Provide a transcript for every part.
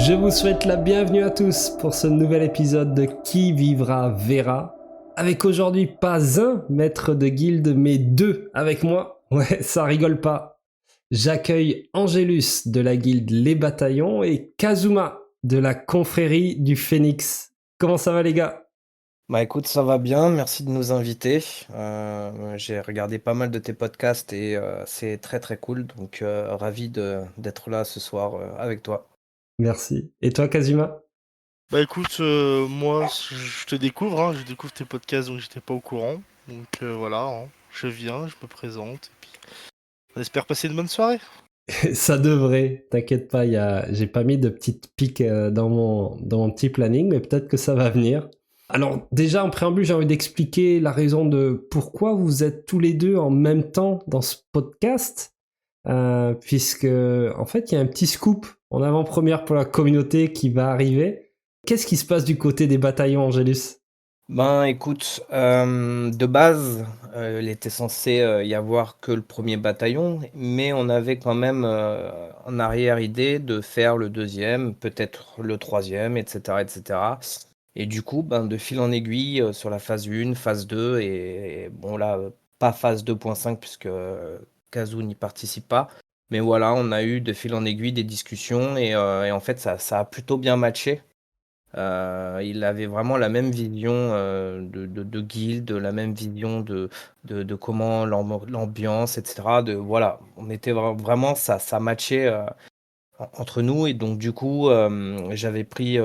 Je vous souhaite la bienvenue à tous pour ce nouvel épisode de Qui vivra verra. Avec aujourd'hui pas un maître de guilde mais deux avec moi. Ouais, ça rigole pas. J'accueille Angélus de la guilde Les Bataillons et Kazuma de la confrérie du Phénix. Comment ça va les gars? Bah écoute, ça va bien, merci de nous inviter. J'ai regardé pas mal de tes podcasts et c'est très très cool, donc ravi d'être là ce soir avec toi. Merci. Et toi Kazuma? Bah écoute, moi je te découvre, hein, je découvre tes podcasts donc j'étais pas au courant. Donc voilà, hein, je viens, je me présente, et puis on espère passer une bonne soirée. Ça devrait, t'inquiète pas, j'ai pas mis de petites piques dans mon petit planning, mais peut-être que ça va venir. Alors déjà en préambule, j'ai envie d'expliquer la raison de pourquoi vous êtes tous les deux en même temps dans ce podcast, puisque en fait il y a un petit scoop en avant-première pour la communauté qui va arriver. Qu'est-ce qui se passe du côté des bataillons, Angélus? Ben écoute, de base, il était censé y avoir que le premier bataillon, mais on avait quand même en arrière-idée de faire le deuxième, peut-être le troisième, etc., etc. Et du coup, ben, de fil en aiguille sur la phase 1, phase 2, et bon là, pas phase 2.5 puisque Kazoo n'y participe pas. Mais voilà, on a eu de fil en aiguille des discussions et en fait, ça a plutôt bien matché. Il avait vraiment la même vision de guilde, la même vision de comment l'ambiance, etc. Voilà, on était vraiment, ça matchait entre nous et donc du coup j'avais pris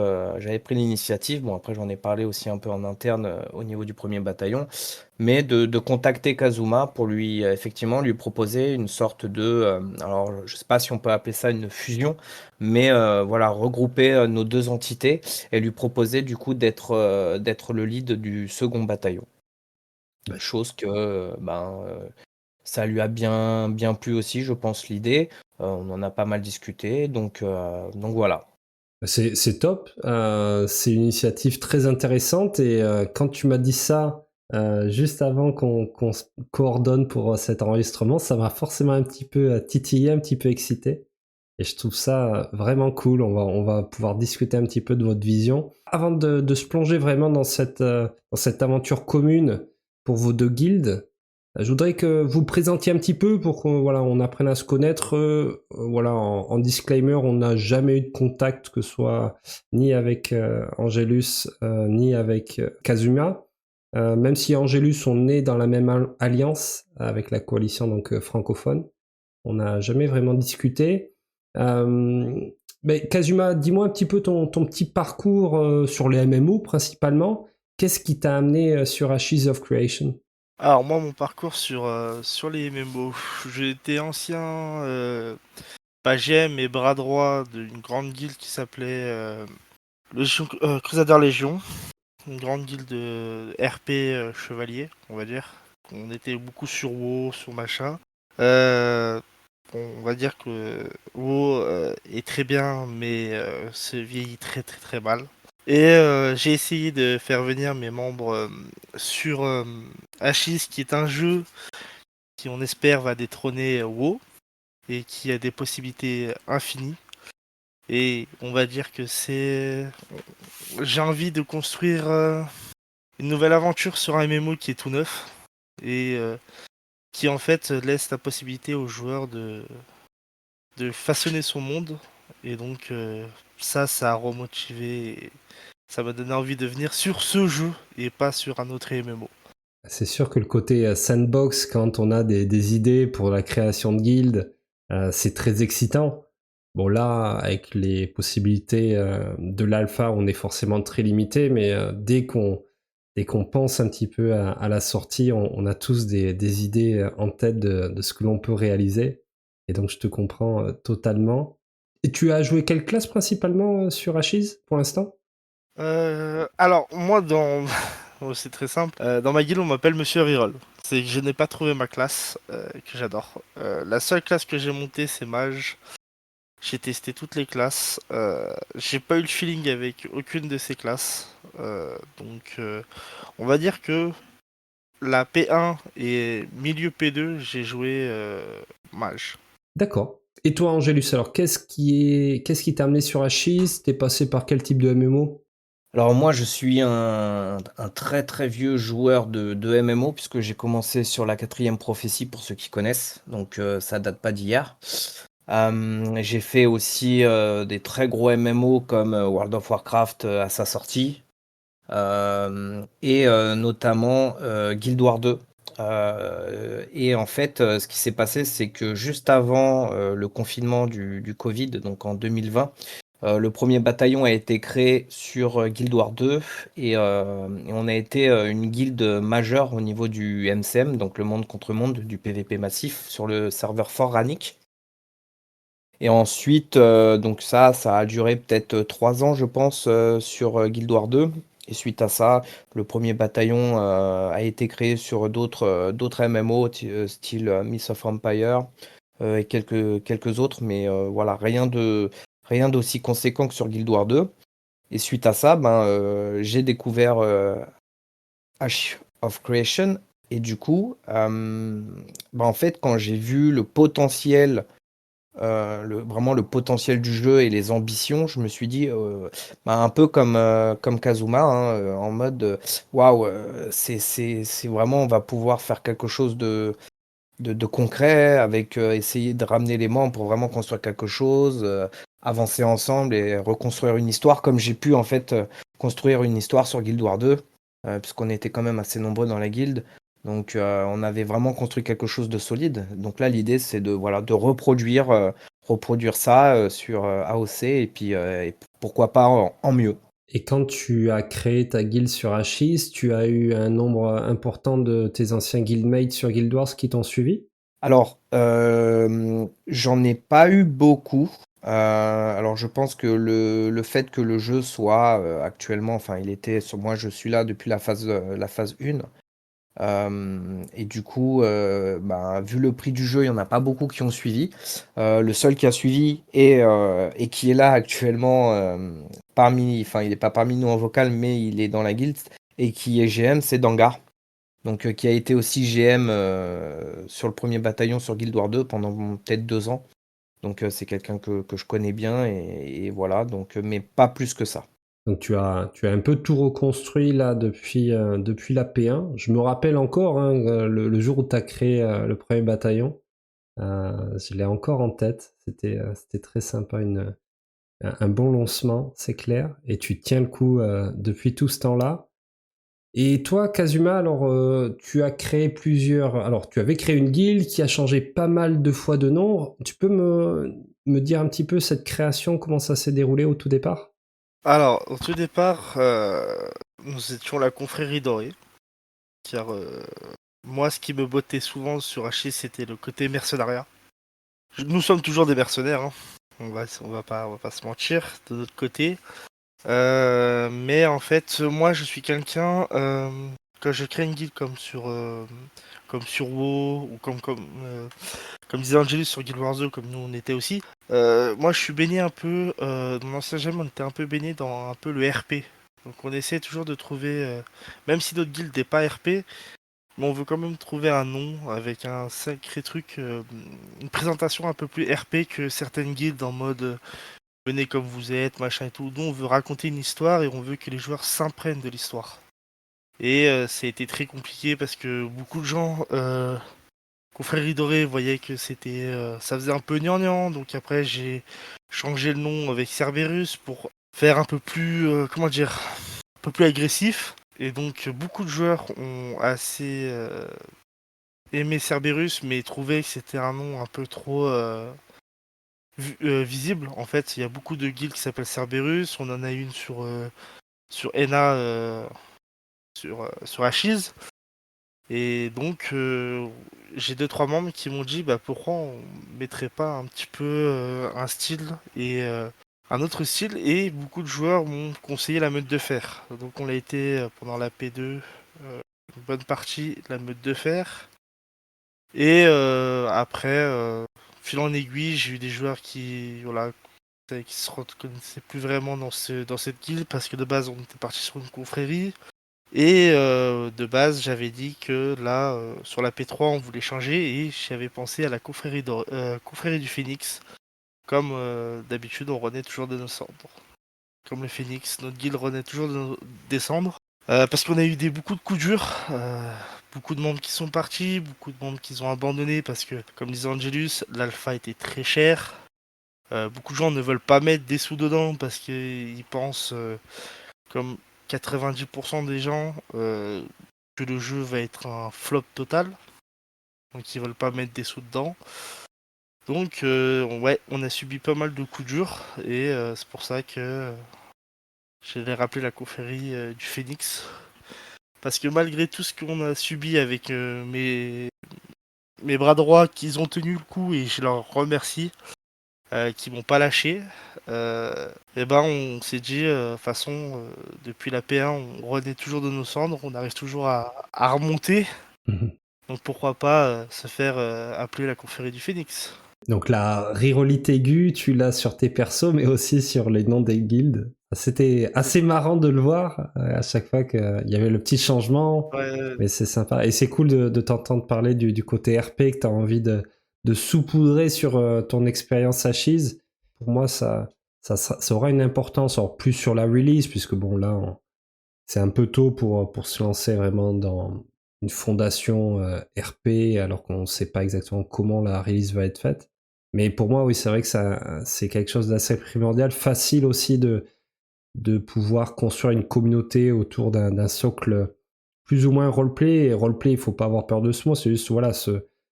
l'initiative. Bon après j'en ai parlé aussi un peu en interne au niveau du premier bataillon, mais de contacter Kazuma pour lui effectivement lui proposer une sorte de alors je sais pas si on peut appeler ça une fusion, mais voilà, regrouper nos deux entités et lui proposer du coup d'être le lead du second bataillon, chose que ça lui a bien, bien plu aussi, je pense, l'idée. On en a pas mal discuté, donc voilà. C'est top, c'est une initiative très intéressante et quand tu m'as dit ça juste avant qu'on se coordonne pour cet enregistrement, ça m'a forcément un petit peu titillé, un petit peu excité. Et je trouve ça vraiment cool. On va pouvoir discuter un petit peu de votre vision. Avant de se plonger vraiment dans cette aventure commune pour vos deux guildes, je voudrais que vous présentiez un petit peu pour qu'on voilà, on apprenne à se connaître. Voilà, en disclaimer, on n'a jamais eu de contact, que ce soit ni avec Angélus, ni avec Kazuma. Même si Angélus, on est dans la même alliance avec la coalition donc francophone, on n'a jamais vraiment discuté. Euh, mais Kazuma, dis-moi un petit peu ton petit parcours sur les MMO principalement. Qu'est-ce qui t'a amené sur Ashes of Creation? Alors moi mon parcours sur les MMO, j'ai été ancien pagem et bras droit d'une grande guilde qui s'appelait Crusader Légion, une grande guilde de RP chevalier, on va dire. On était beaucoup sur WoW, sur machin. Euh, bon, on va dire que WoW est très bien, mais se vieillit très très très mal. Et j'ai essayé de faire venir mes membres sur Ashes, qui est un jeu qui, on espère, va détrôner WoW et qui a des possibilités infinies. Et on va dire que j'ai envie de construire une nouvelle aventure sur un MMO qui est tout neuf et qui en fait laisse la possibilité aux joueurs de façonner son monde. Et donc ça a remotivé, et ça m'a donné envie de venir sur ce jeu et pas sur un autre MMO. C'est sûr que le côté sandbox, quand on a des idées pour la création de guildes, c'est très excitant. Bon là, avec les possibilités de l'alpha, on est forcément très limité, mais dès qu'on pense un petit peu à la sortie, on a tous des idées en tête de ce que l'on peut réaliser. Et donc je te comprends totalement. Et tu as joué quelle classe principalement sur Ashes pour l'instant? Alors moi oh, c'est très simple. Dans ma guilde on m'appelle Monsieur Reroll. C'est que je n'ai pas trouvé ma classe que j'adore. La seule classe que j'ai montée c'est mage. J'ai testé toutes les classes. J'ai pas eu le feeling avec aucune de ces classes. Donc on va dire que la P1 et milieu P2 j'ai joué mage. D'accord. Et toi, Angélus, alors qu'est-ce qui t'a amené sur Achis? T'es passé par quel type de MMO? Alors moi, je suis un très très vieux joueur de MMO puisque j'ai commencé sur la quatrième prophétie pour ceux qui connaissent, donc ça date pas d'hier. J'ai fait aussi des très gros MMO comme World of Warcraft à sa sortie et notamment Guild Wars 2. Et en fait, ce qui s'est passé, c'est que juste avant le confinement du Covid, donc en 2020, le premier bataillon a été créé sur Guild Wars 2 et on a été une guilde majeure au niveau du MCM, donc le monde contre monde, du PVP massif sur le serveur Fort Rannick. Et ensuite, donc ça a duré peut-être 3 ans, je pense, sur Guild Wars 2. Et suite à ça, le premier bataillon a été créé sur d'autres MMO, style Myth of Empire et quelques autres, mais voilà, rien d'aussi conséquent que sur Guild Wars 2. Et suite à ça, ben, j'ai découvert Ash of Creation. Et du coup, ben, en fait, quand j'ai vu le potentiel vraiment le potentiel du jeu et les ambitions, je me suis dit, bah, un peu comme Kazuma, hein, en mode, waouh, c'est vraiment, on va pouvoir faire quelque chose de concret, avec essayer de ramener les membres pour vraiment construire quelque chose, avancer ensemble et reconstruire une histoire, comme j'ai pu en fait construire une histoire sur Guild Wars 2, puisqu'on était quand même assez nombreux dans la guilde. Donc on avait vraiment construit quelque chose de solide. Donc là, l'idée, c'est de, voilà, de reproduire ça sur AOC et puis et pourquoi pas en mieux. Et quand tu as créé ta guilde sur Achis, tu as eu un nombre important de tes anciens guildmates sur Guild Wars qui t'ont suivi? Alors, j'en ai pas eu beaucoup. Alors je pense que le fait que le jeu soit actuellement, enfin il était sur moi, je suis là depuis la phase 1. Et du coup, bah, vu le prix du jeu, il n'y en a pas beaucoup qui ont suivi. Le seul qui a suivi et qui est là actuellement enfin il n'est pas parmi nous en vocal, mais il est dans la guilde et qui est GM, c'est Dangar. Donc qui a été aussi GM sur le premier bataillon sur Guild Wars 2 pendant peut-être 2 ans. Donc c'est quelqu'un que je connais bien et voilà, donc, mais pas plus que ça. Donc tu as un peu tout reconstruit là depuis la P1. Je me rappelle encore hein, le jour où tu as créé le premier bataillon. Je l'ai encore en tête. C'était très sympa, un bon lancement, c'est clair. Et tu tiens le coup depuis tout ce temps-là. Et toi, Kazuma, alors tu as créé plusieurs. Alors tu avais créé une guilde qui a changé pas mal de fois de nom. Tu peux me dire un petit peu cette création, comment ça s'est déroulé au tout départ? Alors, au tout départ, nous étions la confrérie dorée, car moi, ce qui me bottait souvent sur Hachi, c'était le côté mercenariat. Nous sommes toujours des mercenaires, hein. On va pas se mentir de notre côté. Mais en fait, moi, je suis quelqu'un, quand je crée une guilde comme sur WoW ou comme disait Angelus sur Guild Wars 2, comme nous on était aussi. Moi, je suis baigné un peu, dans mon ancien GM, on était un peu baigné dans un peu le RP. Donc on essaie toujours de trouver, même si notre guild n'est pas RP, mais on veut quand même trouver un nom avec un sacré truc, une présentation un peu plus RP que certaines guildes en mode venez comme vous êtes, machin et tout. Nous, on veut raconter une histoire et on veut que les joueurs s'imprègnent de l'histoire. Et ça a été très compliqué parce que beaucoup de gens, Confrérie Dorée, voyaient que ça faisait un peu gnangnan. Donc après, j'ai changé le nom avec Cerberus pour faire un peu plus, comment dire, un peu plus agressif. Et donc, beaucoup de joueurs ont assez aimé Cerberus, mais trouvaient que c'était un nom un peu trop visible. En fait, il y a beaucoup de guildes qui s'appellent Cerberus. On en a une sur Ena, sur Achilles. Et donc, j'ai deux, trois membres qui m'ont dit bah, pourquoi on mettrait pas un petit peu un style et un autre style. Et beaucoup de joueurs m'ont conseillé la meute de fer. Donc, on l'a été pendant la P2, une bonne partie de la meute de fer. Et après, fil en aiguille, j'ai eu des joueurs voilà, qui se reconnaissaient plus vraiment dans cette guilde parce que de base, on était parti sur une confrérie. Et de base, j'avais dit que là, sur la P3, on voulait changer et j'avais pensé à la confrérie du Phénix. Comme d'habitude, on renaît toujours de nos cendres. Comme le Phénix, notre guilde renaît toujours des cendres. Parce qu'on a eu beaucoup de coups durs. Beaucoup de membres qui sont partis, beaucoup de membres qui ont abandonné parce que, comme disait Angelus, l'alpha était très cher. Beaucoup de gens ne veulent pas mettre des sous dedans parce qu'ils pensent, comme 90% des gens, que le jeu va être un flop total. Donc ils veulent pas mettre des sous dedans. Donc ouais, on a subi pas mal de coups durs et c'est pour ça que j'allais rappeler la confrérie du Phénix. Parce que malgré tout ce qu'on a subi avec mes bras droits qu'ils ont tenu le coup et je leur remercie, qui m'ont pas lâché, et ben on s'est dit, de toute façon, depuis la P1, on renaît toujours de nos cendres, on arrive toujours à remonter. Mhm. Donc pourquoi pas se faire appeler la confrérie du Phénix. Donc la rivalité aiguë, tu l'as sur tes persos, mais aussi sur les noms des guildes. C'était assez marrant de le voir à chaque fois qu'il y avait le petit changement, Ouais, mais c'est sympa. Et c'est cool de t'entendre parler du côté RP, que tu as envie de saupoudrer sur ton expérience Ashes. Pour moi, ça aura une importance, alors plus sur la release, puisque bon, là, c'est un peu tôt pour se lancer vraiment dans une fondation RP, alors qu'on ne sait pas exactement comment la release va être faite. Mais pour moi, oui, c'est vrai que c'est quelque chose d'assez primordial, facile aussi de pouvoir construire une communauté autour d'un socle plus ou moins roleplay. Et roleplay, il faut pas avoir peur de ce mot, c'est juste voilà,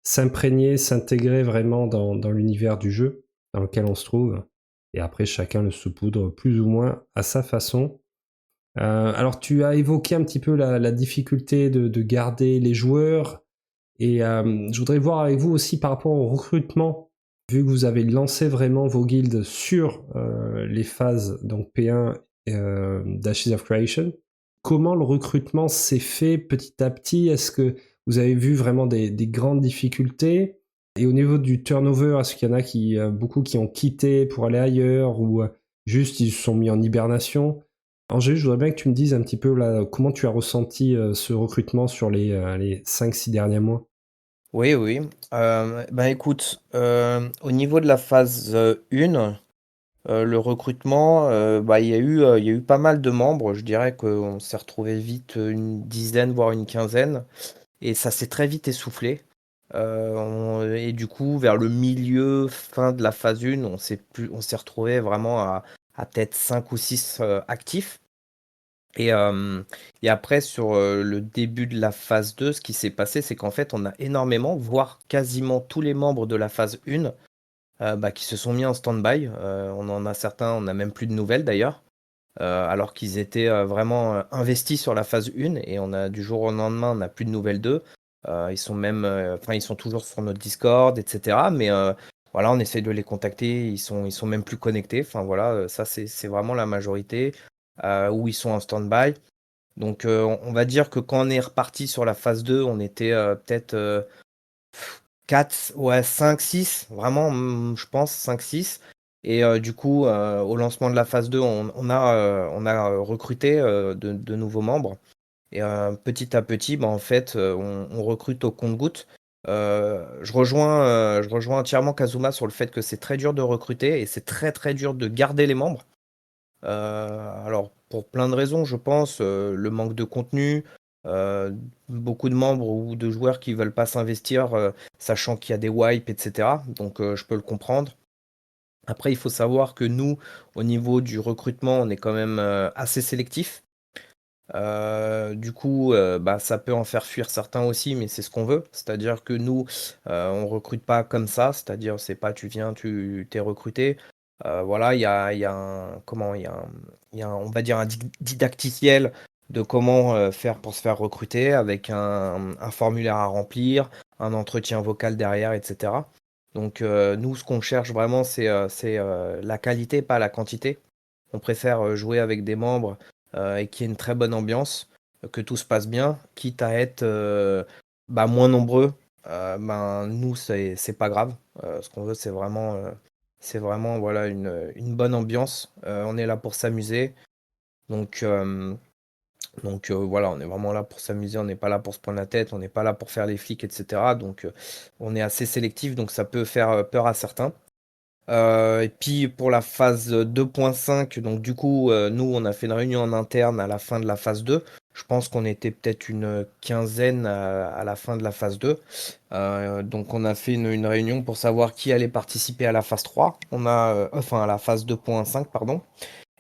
s'imprégner, s'intégrer vraiment dans l'univers du jeu dans lequel on se trouve. Et après, chacun le saupoudre plus ou moins à sa façon. Alors, tu as évoqué un petit peu la difficulté de garder les joueurs. Et je voudrais voir avec vous aussi par rapport au recrutement, vu que vous avez lancé vraiment vos guildes sur les phases donc P1 d'Ashes of Creation. Comment le recrutement s'est fait petit à petit? Est-ce que vous avez vu vraiment des grandes difficultés? Et au niveau du turnover, est-ce qu'il y en a beaucoup qui ont quitté pour aller ailleurs ou juste ils se sont mis en hibernation? Angèle, je voudrais bien que tu me dises un petit peu là, comment tu as ressenti ce recrutement sur les 5-6 derniers mois. Oui, oui. Ben écoute, au niveau de la phase 1, le recrutement, bah, il y a eu pas mal de membres. Je dirais qu'on s'est retrouvé vite une dizaine, voire une quinzaine, et ça s'est très vite essoufflé. Et du coup, vers le milieu, fin de la phase 1, on s'est retrouvé vraiment à peut-être 5 ou 6 actifs. Et, et après, sur le début de la phase 2, ce qui s'est passé, c'est qu'en fait, on a énormément, voire quasiment tous les membres de la phase 1 bah, qui se sont mis en stand-by. On en a certains, on n'a même plus de nouvelles d'ailleurs, alors qu'ils étaient vraiment investis sur la phase 1 et on a du jour au lendemain, on n'a plus de nouvelles d'eux. Ils sont même, enfin, ils sont toujours sur notre Discord, etc. Mais voilà, on essaye de les contacter, ils sont même plus connectés. Enfin voilà, ça c'est vraiment la majorité où ils sont en stand-by. Donc on va dire que quand on est reparti sur la phase 2, on était peut-être 4, ouais, 5, 6, vraiment, je pense 5, 6. Et du coup, au lancement de la phase 2, on a recruté de nouveaux membres. Et petit à petit, bah, en fait, on recrute au compte-gouttes. Je rejoins entièrement Kazuma sur le fait que c'est très dur de recruter et c'est très très dur de garder les membres. Alors, pour plein de raisons, je pense, le manque de contenu, beaucoup de membres ou de joueurs qui veulent pas s'investir, sachant qu'il y a des wipes, et cetera. Donc, je peux le comprendre. Après, il faut savoir que nous, au niveau du recrutement, on est quand même assez sélectif. Du coup, bah, ça peut en faire fuir certains aussi, mais c'est ce qu'on veut. C'est-à-dire que nous, on recrute pas comme ça. C'est-à-dire, c'est pas tu viens, tu t'es recruté. Voilà, il y a un, comment, il y a on va dire un didacticiel de comment faire pour se faire recruter avec un formulaire à remplir, un entretien vocal derrière, etc. Donc, nous, ce qu'on cherche vraiment, c'est la qualité, pas la quantité. On préfère jouer avec des membres et qu'il y ait une très bonne ambiance, que tout se passe bien, quitte à être bah, moins nombreux. Ben, nous, c'est pas grave. Ce qu'on veut, c'est vraiment voilà, une bonne ambiance. On est là pour s'amuser. Donc, Donc voilà, on est vraiment là pour s'amuser, on n'est pas là pour se prendre la tête, on n'est pas là pour faire les flics, et cetera. Donc on est assez sélectif, donc ça peut faire peur à certains. Et puis pour la phase 2.5, donc du coup, nous, on a fait une réunion en interne à la fin de la phase 2. Je pense qu'on était peut-être une quinzaine à la fin de la phase 2. Donc on a fait une réunion pour savoir qui allait participer à la phase 3. Enfin à la phase 2.5, pardon.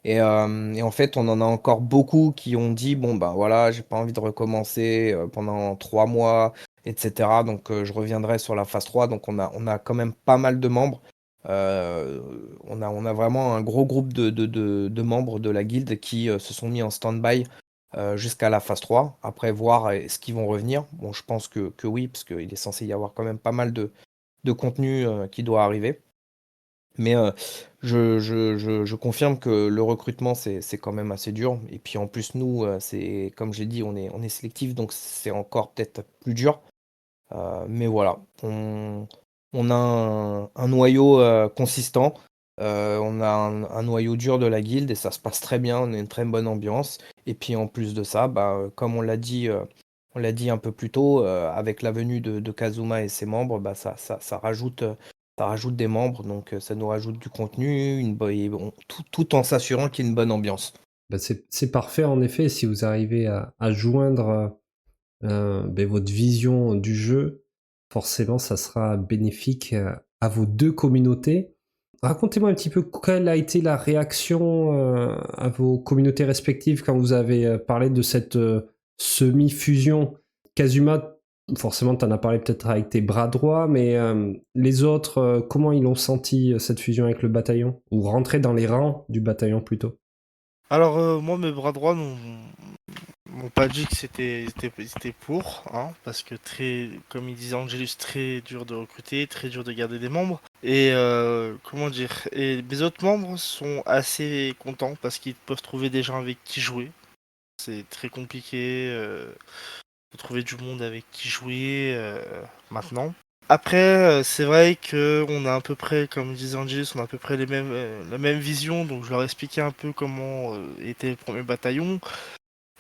Et en fait, on en a encore beaucoup qui ont dit, bon, bah voilà, j'ai pas envie de recommencer pendant 3 mois, etc. Donc je reviendrai sur la phase 3. Donc on a quand même pas mal de membres. Euh, on a vraiment un gros groupe de membres de la guilde qui se sont mis en stand-by jusqu'à la phase 3. Après, voir est-ce qu'ils vont revenir. Bon, je pense que oui, parce qu'il est censé y avoir quand même pas mal de contenu qui doit arriver. Mais je confirme que le recrutement, c'est quand même assez dur. Et puis en plus, nous, c'est comme j'ai dit, on est sélectif, donc c'est encore peut-être plus dur. Mais voilà, on a un noyau consistant. On a un noyau dur de la guilde et ça se passe très bien. On a une très bonne ambiance. Et puis en plus de ça, bah, comme on l'a dit un peu plus tôt, avec la venue de Kazuma et ses membres, bah, ça rajoute des membres. Donc ça nous rajoute du contenu, et tout en s'assurant qu'il y ait une bonne ambiance. Bah, c'est parfait en effet si vous arrivez à joindre ben, votre vision du jeu, forcément ça sera bénéfique à vos deux communautés. Racontez-moi un petit peu quelle a été la réaction à vos communautés respectives quand vous avez parlé de cette semi-fusion. Kazuma, forcément tu en as parlé peut-être avec tes bras droits, mais les autres, comment ils ont senti cette fusion avec le bataillon? Ou rentrer dans les rangs du bataillon plutôt? Alors, moi, mes bras droits m'ont pas dit que c'était pour, hein, parce que très, comme il disait Angelus, très dur de recruter, très dur de garder des membres. Et comment dire, et mes autres membres sont assez contents parce qu'ils peuvent trouver des gens avec qui jouer. C'est très compliqué de trouver du monde avec qui jouer maintenant. Après, c'est vrai que on a à peu près, comme disait Angelus, on a à peu près la même vision, donc je leur ai expliqué un peu comment était le premier bataillon.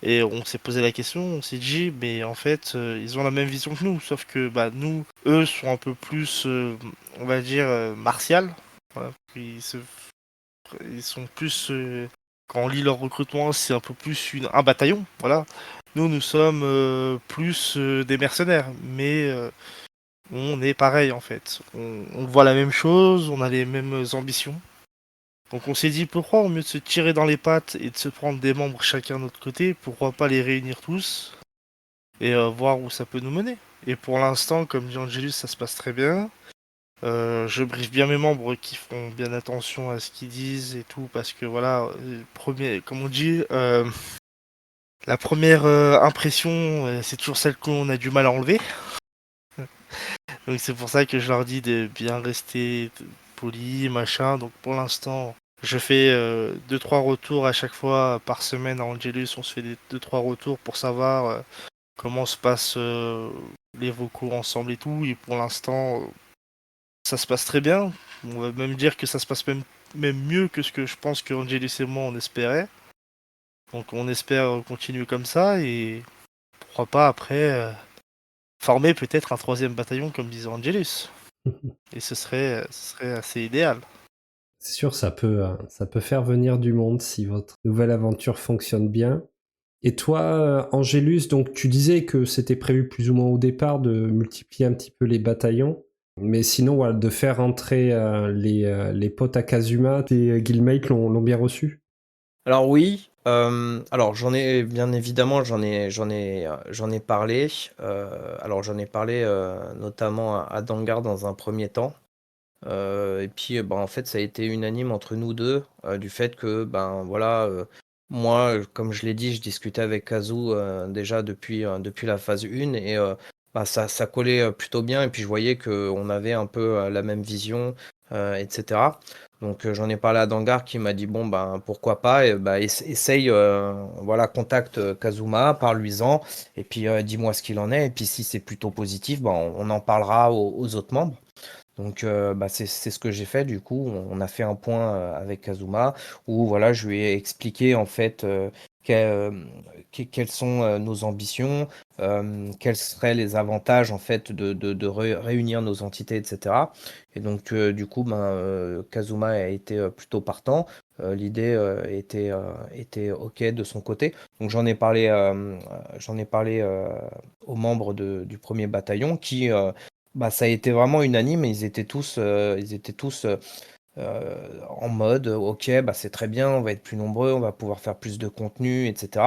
Et on s'est posé la question, on s'est dit, mais en fait, ils ont la même vision que nous, sauf que bah, nous, eux sont un peu plus, on va dire, martial. Voilà. Ils sont plus, quand on lit leur recrutement, c'est un peu plus un bataillon. Voilà. Nous sommes plus des mercenaires, mais on est pareil en fait. On voit la même chose, on a les mêmes ambitions. Donc on s'est dit pourquoi au mieux de se tirer dans les pattes et de se prendre des membres chacun de notre côté, pourquoi pas les réunir tous et voir où ça peut nous mener. Et pour l'instant, comme dit Angelus, ça se passe très bien. Je briefe bien mes membres qui font bien attention à ce qu'ils disent et tout, parce que voilà, comme on dit, la première impression, c'est toujours celle qu'on a du mal à enlever. Donc c'est pour ça que je leur dis de bien rester poli, machin. Donc pour l'instant, je fais 2-3 retours à chaque fois par semaine à Angelus. On se fait des 2-3 retours pour savoir comment se passent les vocaux ensemble et tout. Et pour l'instant, ça se passe très bien. On va même dire que ça se passe même mieux que ce que je pense que Angelus et moi on espérait. Donc on espère continuer comme ça et pourquoi pas après former peut-être un troisième bataillon comme disait Angelus. Et ce serait assez idéal. C'est sûr, ça peut faire venir du monde si votre nouvelle aventure fonctionne bien. Et toi, Angélus, donc tu disais que c'était prévu plus ou moins au départ de multiplier un petit peu les bataillons, mais sinon, voilà, de faire entrer les potes à Kazuma, tes guildmates l'ont bien reçu? Alors oui, alors j'en ai bien évidemment, j'en ai parlé. Alors j'en ai parlé notamment à Dangar dans un premier temps. Et puis bah, en fait ça a été unanime entre nous deux du fait que ben voilà, moi comme je l'ai dit, je discutais avec Kazu déjà depuis la phase 1 et bah, ça collait plutôt bien et puis je voyais qu'on avait un peu la même vision, etc. Donc j'en ai parlé à Dangar qui m'a dit bon ben pourquoi pas, et, bah, essaye, voilà, contacte Kazuma, parle-lui-en et puis dis-moi ce qu'il en est et puis si c'est plutôt positif, ben, on en parlera aux autres membres. Donc bah, c'est ce que j'ai fait du coup. On a fait un point avec Kazuma où voilà, je lui ai expliqué en fait quelles sont nos ambitions, quels seraient les avantages en fait de réunir nos entités, etc. Et donc du coup, Kazuma a été plutôt partant. L'idée était OK de son côté. Donc j'en ai parlé aux membres du premier bataillon qui, ça a été vraiment unanime. Ils étaient tous en mode OK, c'est très bien, on va être plus nombreux, on va pouvoir faire plus de contenu, etc.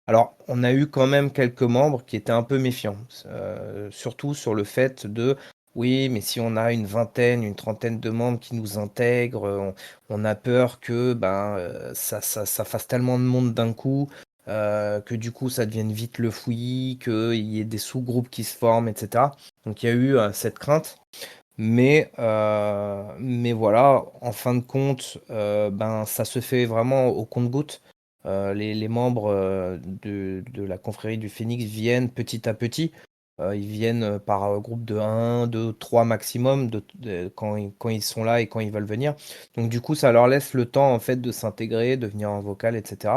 Alors, on a eu quand même quelques membres qui étaient un peu méfiants, surtout sur le fait de oui, mais si on a une vingtaine, une trentaine de membres qui nous intègrent, on a peur que ça fasse tellement de monde d'un coup, que du coup ça devienne vite le fouillis, qu'il y ait des sous-groupes qui se forment, etc. Donc il y a eu cette crainte. Mais voilà, en fin de compte, ça se fait vraiment au compte-gouttes. Les membres de la confrérie du Phénix viennent petit à petit. Ils viennent par groupe de 1, 2, 3 maximum quand ils sont là et quand ils veulent venir. Donc du coup, ça leur laisse le temps en fait de s'intégrer, de venir en vocal, etc.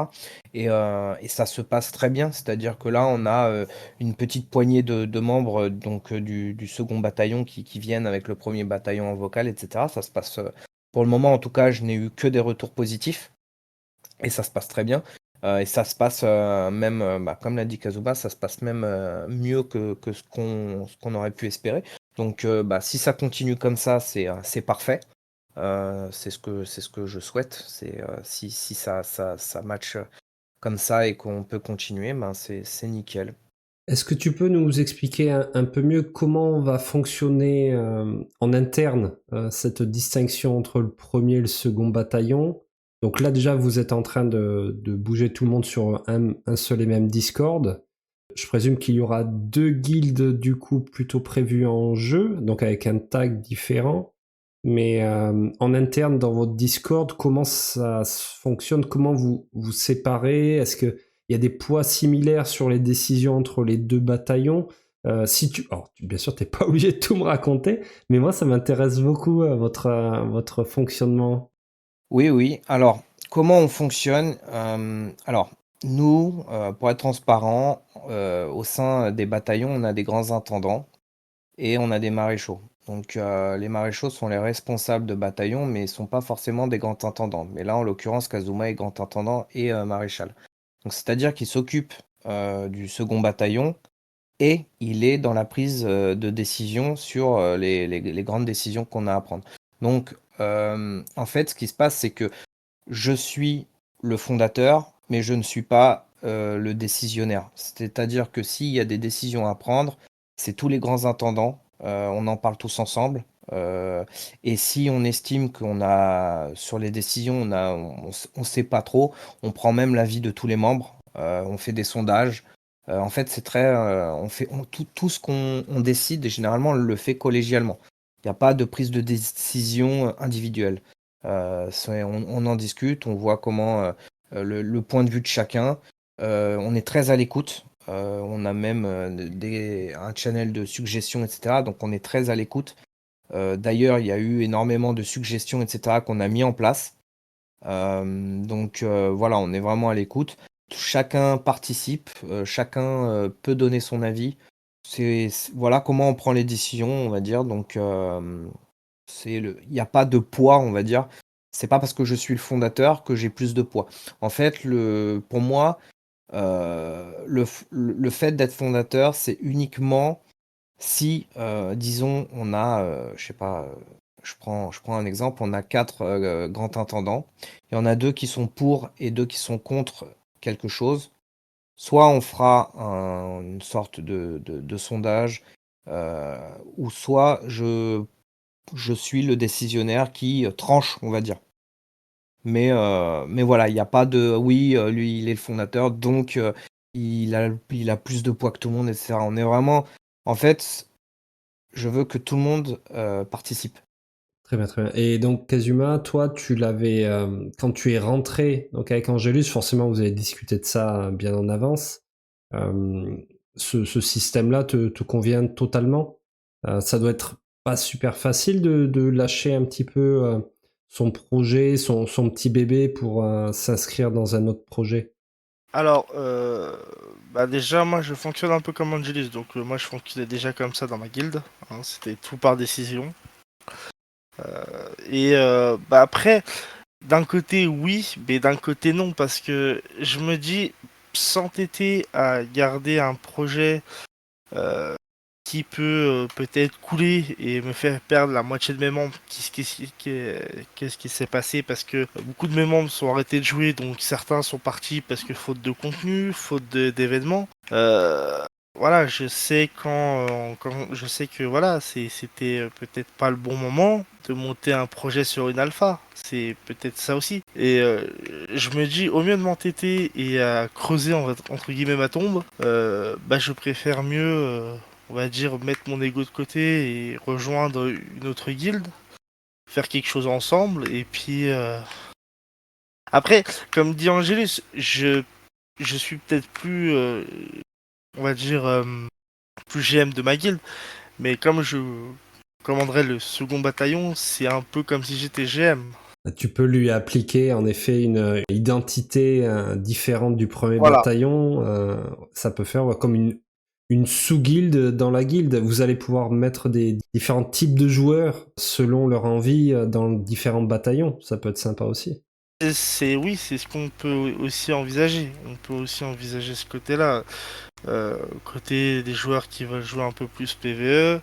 Et ça se passe très bien. C'est-à-dire que là, on a une petite poignée de membres donc du second bataillon qui viennent avec le premier bataillon en vocal, etc. Ça se passe, pour le moment en tout cas, je n'ai eu que des retours positifs et ça se passe très bien. Et ça se passe même, comme l'a dit Kazuba, ça se passe même mieux que ce qu'on aurait pu espérer. Donc si ça continue comme ça, c'est parfait. C'est ce que je souhaite. Si ça match comme ça et qu'on peut continuer, c'est nickel. Est-ce que tu peux nous expliquer un peu mieux comment va fonctionner en interne cette distinction entre le premier et le second bataillon? Donc là déjà vous êtes en train de bouger tout le monde sur un seul et même Discord. Je présume qu'il y aura 2 guildes du coup plutôt prévues en jeu, donc avec un tag différent. Mais en interne dans votre Discord, comment ça fonctionne? Comment vous séparez? Est-ce que il y a des poids similaires sur les décisions entre les 2 bataillons? Alors, bien sûr, t'es pas obligé de tout me raconter, mais moi, ça m'intéresse beaucoup votre fonctionnement. Oui, oui. Alors, comment on fonctionne? Alors, nous, pour être transparent, au sein des bataillons, on a des grands intendants et on a des maréchaux. Donc, les maréchaux sont les responsables de bataillon, mais ils sont pas forcément des grands intendants. Mais là, en l'occurrence, Kazuma est grand intendant et maréchal. Donc, c'est-à-dire qu'il s'occupe du second bataillon et il est dans la prise de décision sur les grandes décisions qu'on a à prendre. Donc, en fait, ce qui se passe, c'est que je suis le fondateur, mais je ne suis pas le décisionnaire. C'est-à-dire que s'il y a des décisions à prendre, c'est tous les grands intendants, on en parle tous ensemble. Et si on estime qu'on a, sur les décisions, on sait pas trop, on prend même l'avis de tous les membres, on fait des sondages. En fait, c'est très, tout ce qu'on décide, généralement, on le fait collégialement. Il n'y a pas de prise de décision individuelle. On en discute, on voit comment le point de vue de chacun. On est très à l'écoute. On a même un channel de suggestions, etc. Donc on est très à l'écoute. D'ailleurs, il y a eu énormément de suggestions, etc. qu'on a mis en place. Donc voilà, on est vraiment à l'écoute. Chacun participe, chacun peut donner son avis. Voilà comment on prend les décisions, on va dire. Donc il n'y a pas de poids, on va dire. C'est pas parce que je suis le fondateur que j'ai plus de poids. En fait, pour moi, le fait d'être fondateur, c'est uniquement si, disons, on a, je sais pas, je prends un exemple, on a 4 grands intendants. Il y en a 2 qui sont pour et 2 qui sont contre quelque chose. Soit on fera une sorte de sondage, ou soit je suis le décisionnaire qui tranche, on va dire. Mais voilà, il n'y a pas de oui, lui il est le fondateur, donc il a plus de poids que tout le monde, etc. On est vraiment. En fait, je veux que tout le monde participe. Très bien, très bien. Et donc, Kazuma, toi, tu l'avais, quand tu es rentré donc avec Angelus, forcément, vous avez discuté de ça bien en avance. Euh, ce système-là te convient totalement? Ça doit être pas super facile de lâcher un petit peu son projet, son petit bébé pour s'inscrire dans un autre projet. Alors, bah déjà, moi, je fonctionne un peu comme Angelus, donc moi, je fonctionnais déjà comme ça dans ma guilde, hein, c'était tout par décision. Et bah après, d'un côté, oui, mais d'un côté, non, parce que je me dis, s'entêter à garder un projet euh, qui peut peut-être couler et me faire perdre la moitié de mes membres. Qu'est-ce qui s'est passé? Parce que beaucoup de mes membres sont arrêtés de jouer, donc certains sont partis parce que faute de contenu, d'événements. Voilà, je sais je sais que voilà, c'était peut-être pas le bon moment de monter un projet sur une alpha. C'est peut-être ça aussi. Et je me dis, au mieux de m'entêter et à creuser entre guillemets ma tombe, bah je préfère mieux on va dire, mettre mon ego de côté et rejoindre une autre guilde, faire quelque chose ensemble, et puis après, comme dit Angélus, je suis peut-être plus, on va dire, plus GM de ma guilde, mais comme je commanderais le second bataillon, c'est un peu comme si j'étais GM. Tu peux lui appliquer en effet une identité différente du premier Voilà, bataillon. Ça peut faire comme une sous-guilde dans la guilde. Vous allez pouvoir mettre des différents types de joueurs selon leur envie dans différents bataillons. Ça peut être sympa aussi. oui, c'est ce qu'on peut aussi envisager. On peut aussi envisager ce côté-là. Côté des joueurs qui veulent jouer un peu plus PvE,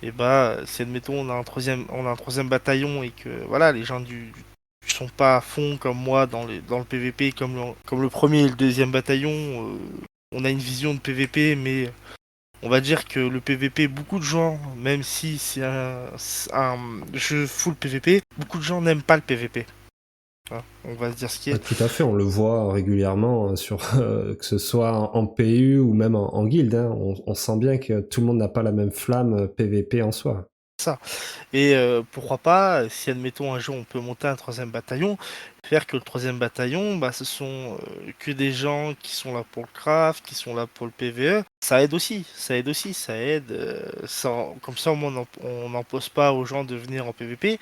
et bah si admettons on a un troisième bataillon et que voilà les gens sont pas à fond comme moi dans le PVP comme le premier et le deuxième bataillon, on a une vision de PVP mais on va dire que le PVP beaucoup de gens même si c'est un jeu full PVP, beaucoup de gens n'aiment pas le PVP. Hein, on va se dire ce qui est. Tout à fait, on le voit régulièrement sur que ce soit en PU ou même en guilde. Hein. On sent bien que tout le monde n'a pas la même flamme PVP en soi. Ça. Et pourquoi pas, si admettons un jour on peut monter un troisième bataillon, faire que le troisième bataillon, bah, ce sont que des gens qui sont là pour le craft, qui sont là pour le PvE. Ça aide aussi, ça aide aussi, ça aide. Comme ça, au moins, on n'impose pas aux gens de venir en PvP.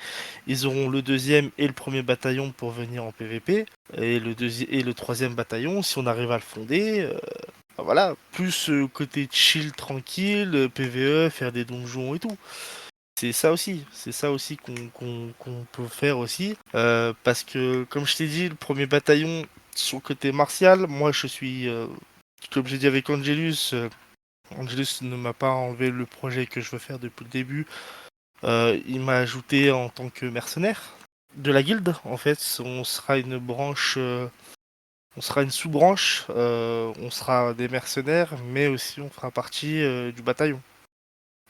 Ils auront le deuxième et le premier bataillon pour venir en PvP. Et le troisième bataillon, si on arrive à le fonder, bah voilà, plus côté chill, tranquille, PvE, faire des donjons et tout. C'est ça aussi qu'on peut faire aussi. Parce que, comme je t'ai dit, le premier bataillon, sur le côté martial, moi je suis, comme j'ai dit avec Angelus, Angelus ne m'a pas enlevé le projet que je veux faire depuis le début. Il m'a ajouté en tant que mercenaire de la guilde. En fait, on sera une branche, on sera une sous-branche, on sera des mercenaires, mais aussi on fera partie du bataillon.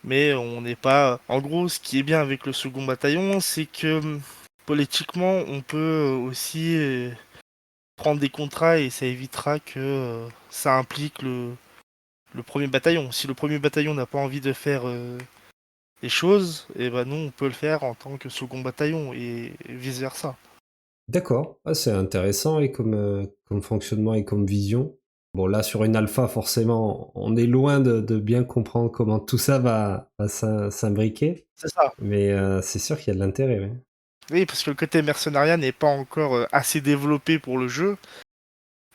Mais on n'est pas. En gros, ce qui est bien avec le second bataillon, c'est que politiquement, on peut aussi prendre des contrats et ça évitera que ça implique le premier bataillon. Si le premier bataillon n'a pas envie de faire les choses, et ben nous, on peut le faire en tant que second bataillon et vice-versa. D'accord, ah, c'est intéressant et comme fonctionnement et comme vision. Bon, là, sur une alpha, forcément, on est loin de bien comprendre comment tout ça va s'imbriquer, C'est ça. mais c'est sûr qu'il y a de l'intérêt. Ouais. Oui, parce que le côté mercenariat n'est pas encore assez développé pour le jeu.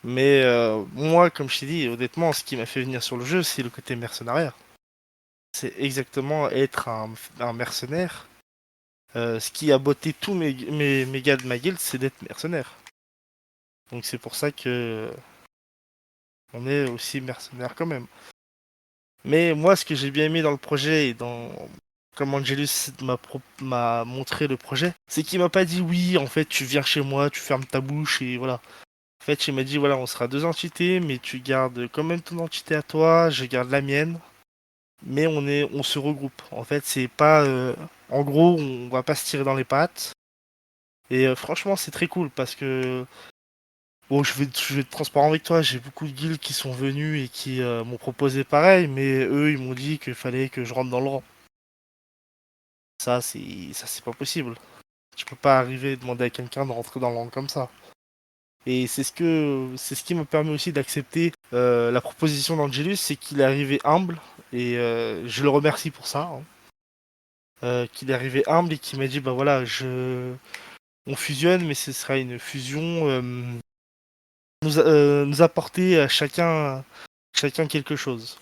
Mais moi, comme je t'ai dit, honnêtement, ce qui m'a fait venir sur le jeu, c'est le côté mercenariat. C'est exactement être un mercenaire. Ce qui a botté tous mes gars de ma guilde, c'est d'être mercenaire. Donc c'est pour ça que on est aussi mercenaire quand même. Mais moi, ce que j'ai bien aimé dans le projet et dans comme Angelus m'a montré le projet, c'est qu'il m'a pas dit oui, en fait, tu viens chez moi, tu fermes ta bouche et voilà. En fait, il m'a dit voilà, on sera deux entités, mais tu gardes quand même ton entité à toi, je garde la mienne. Mais on se regroupe. En fait, c'est pas, en gros, on va pas se tirer dans les pattes. Et franchement, c'est très cool parce que, bon, je vais être transparent avec toi. J'ai beaucoup de guildes qui sont venus et qui m'ont proposé pareil, mais eux, ils m'ont dit qu'il fallait que je rentre dans le rang. Ça, c'est pas possible. Je peux pas arriver et demander à quelqu'un de rentrer dans le rang comme ça. Et c'est ce qui me permet aussi d'accepter la proposition d'Angelus, c'est qu'il est arrivé humble et je le remercie pour ça. Hein. Qu'il est arrivé humble et qu'il m'a dit bah voilà, on fusionne, mais ce sera une fusion nous apporter à chacun quelque chose.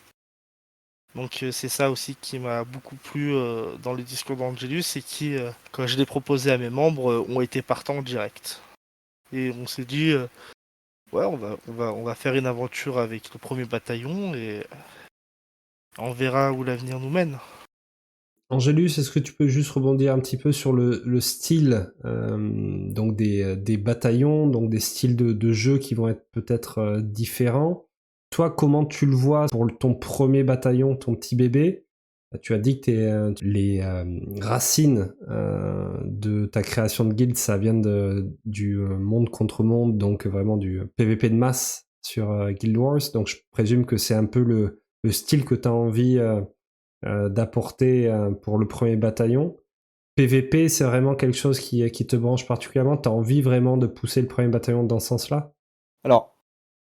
Donc c'est ça aussi qui m'a beaucoup plu dans le discours d'Angelus et qui, quand je l'ai proposé à mes membres, ont été partants direct. Et on s'est dit, ouais, on va faire une aventure avec le premier bataillon et on verra où l'avenir nous mène. Angélus, est-ce que tu peux juste rebondir un petit peu sur le style donc des bataillons, donc des styles de jeu qui vont être peut-être différents. Toi, comment tu le vois pour ton premier bataillon, ton petit bébé? Tu as dit que les racines de ta création de guilde, ça vient du monde contre monde, donc vraiment du PVP de masse sur Guild Wars. Donc je présume que c'est un peu le style que tu as envie d'apporter pour le premier bataillon. PVP, c'est vraiment quelque chose qui te branche particulièrement. Tu as envie vraiment de pousser le premier bataillon dans ce sens-là? Alors,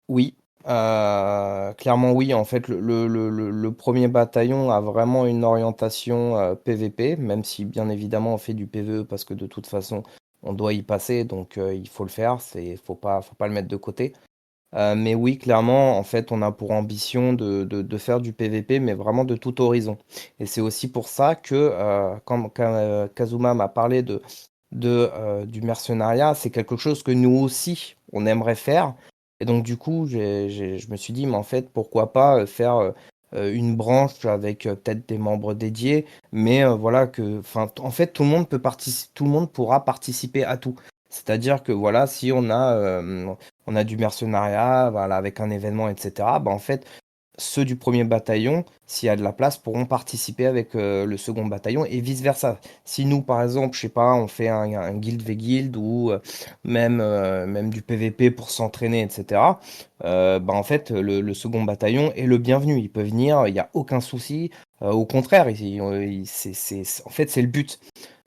oui, clairement oui. En fait, le premier bataillon a vraiment une orientation PVP, même si bien évidemment on fait du PVE parce que de toute façon on doit y passer, donc il faut le faire. Faut pas le mettre de côté. Mais oui, clairement, en fait, on a pour ambition de faire du PVP, mais vraiment de tout horizon. Et c'est aussi pour ça que quand Kazuma m'a parlé du mercenariat, c'est quelque chose que nous aussi, on aimerait faire. Et donc, du coup, je me suis dit, mais en fait, pourquoi pas faire une branche avec peut-être des membres dédiés, mais voilà en fait, tout le monde pourra participer à tout. C'est-à-dire que voilà, si on a du mercenariat, voilà, avec un événement, etc. Bah, en fait, ceux du premier bataillon, s'il y a de la place, pourront participer avec le second bataillon et vice-versa. Si nous, par exemple, je sais pas, on fait un guild v guild ou même du PVP pour s'entraîner, etc. Bah, en fait, le second bataillon est le bienvenu. Il peut venir, il n'y a aucun souci. Au contraire, en fait, c'est le but.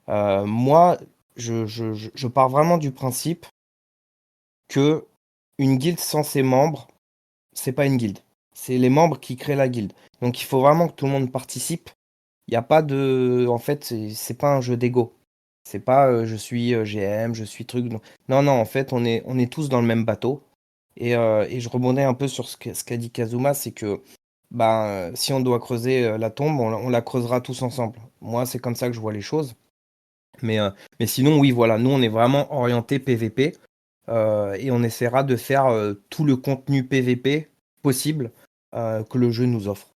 Moi, je pars vraiment du principe que une guilde sans ses membres, c'est pas une guilde. C'est les membres qui créent la guilde. Donc il faut vraiment que tout le monde participe. Il n'y a pas de. En fait, c'est pas un jeu d'ego. C'est pas je suis GM, je suis truc. Non, non, non, en fait, on est tous dans le même bateau. Et je rebondis un peu sur ce qu'a dit Kazuma, c'est que si on doit creuser la tombe, on la creusera tous ensemble. Moi, c'est comme ça que je vois les choses. Mais, euh, mais sinon, oui, voilà, nous, on est vraiment orienté PVP. Et on essaiera de faire tout le contenu PVP possible que le jeu nous offre.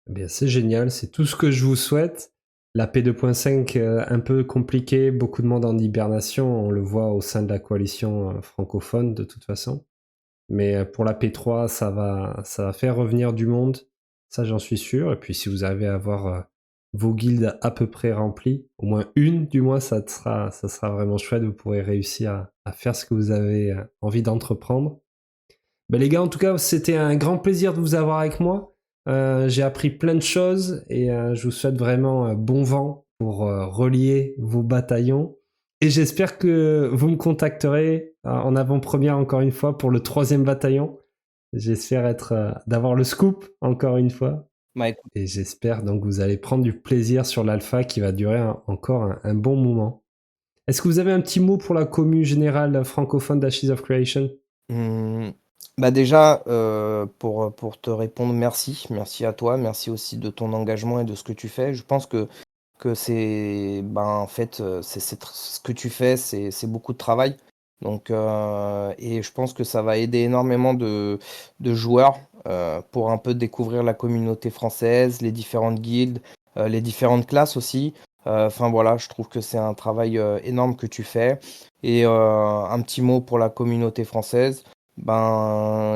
Eh bien, c'est génial, c'est tout ce que je vous souhaite. La P2.5, un peu compliquée, beaucoup de monde en hibernation, on le voit au sein de la coalition francophone de toute façon. Mais pour la P3, ça va faire revenir du monde, ça j'en suis sûr. Et puis si vous arrivez à avoir vos guildes à peu près remplies, au moins une du moins, ça sera vraiment chouette, vous pourrez réussir à faire ce que vous avez envie d'entreprendre. Ben les gars, en tout cas, c'était un grand plaisir de vous avoir avec moi. J'ai appris plein de choses et je vous souhaite vraiment bon vent pour relier vos bataillons. Et j'espère que vous me contacterez en avant-première encore une fois pour le 3e bataillon. J'espère d'avoir le scoop encore une fois. Bah, écoute, Et j'espère donc que vous allez prendre du plaisir sur l'alpha qui va durer encore un bon moment. Est-ce que vous avez un petit mot pour la commu générale francophone d'Ashes of Creation? hum, bah déjà, pour te répondre, merci. Merci à toi. Merci aussi de ton engagement et de ce que tu fais. Je pense que en fait, ce que tu fais, c'est beaucoup de travail. Donc, et je pense que ça va aider énormément de joueurs pour un peu découvrir la communauté française, les différentes guildes, les différentes classes aussi. Enfin voilà, je trouve que c'est un travail énorme que tu fais. Et un petit mot pour la communauté française.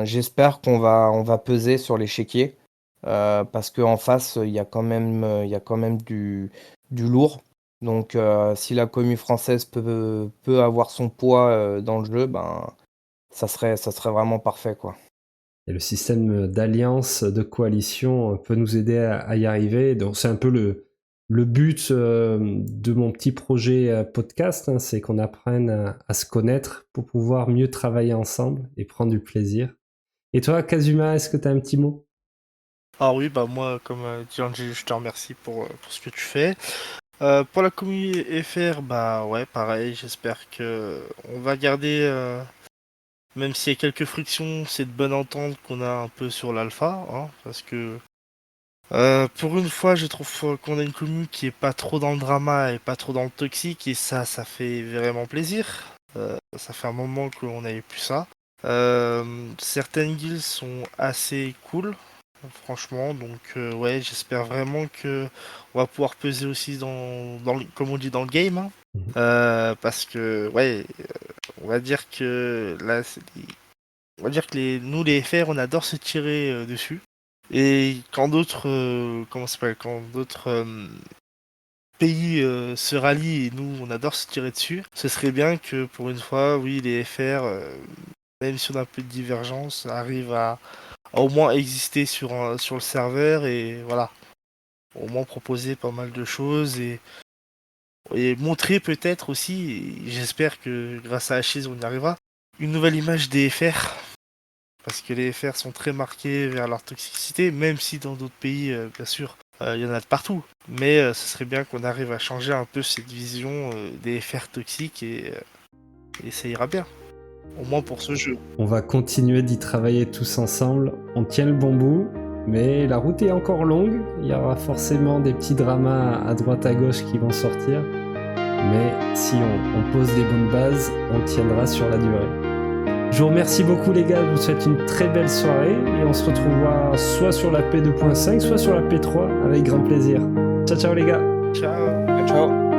J'espère on va peser sur l'échiquier parce qu'en face, il y a quand même du lourd. Donc, si la commu française peut avoir son poids dans le jeu, ça serait vraiment parfait, quoi. Et le système d'alliance, de coalition peut nous aider à y arriver. Donc c'est un peu le but de mon petit projet podcast, hein, c'est qu'on apprenne à se connaître pour pouvoir mieux travailler ensemble et prendre du plaisir. Et toi, Kazuma, est-ce que tu as un petit mot? Ah oui, bah moi, comme dit Angie, je te remercie pour ce que tu fais. Pour la communauté FR, bah ouais, pareil, j'espère que on va garder Même s'il y a quelques frictions, c'est de bonne entente qu'on a un peu sur l'alpha, hein, parce que pour une fois, je trouve qu'on a une commu qui est pas trop dans le drama et pas trop dans le toxique, et ça fait vraiment plaisir. Ça fait un moment qu'on n'avait plus ça. Certaines guilds sont assez cool, franchement, donc ouais, j'espère vraiment que on va pouvoir peser aussi comme on dit, dans le game, hein. Parce que ouais, on va dire que là, on va dire que nous les FR, on adore se tirer dessus. Et quand d'autres, comment ça s'appelle, quand d'autres pays se rallient et nous, on adore se tirer dessus, ce serait bien que pour une fois, oui, les FR, même si on a un peu de divergence, arrivent à au moins exister sur le serveur et voilà, au moins proposer pas mal de choses et montrer peut-être aussi, et j'espère que grâce à Ashes on y arrivera, une nouvelle image des FR. Parce que les FR sont très marqués vers leur toxicité, même si dans d'autres pays, bien sûr, il y en a de partout. Mais ce serait bien qu'on arrive à changer un peu cette vision des FR toxiques et ça ira bien. Au moins pour ce jeu. On va continuer d'y travailler tous ensemble. On tient le bon bout, mais la route est encore longue. Il y aura forcément des petits dramas à droite à gauche qui vont sortir. Mais si on pose des bonnes bases, on tiendra sur la durée. Je vous remercie beaucoup les gars, je vous souhaite une très belle soirée et on se retrouvera soit sur la P2.5, soit sur la P3 avec grand plaisir. Ciao ciao les gars. Ciao. Ciao.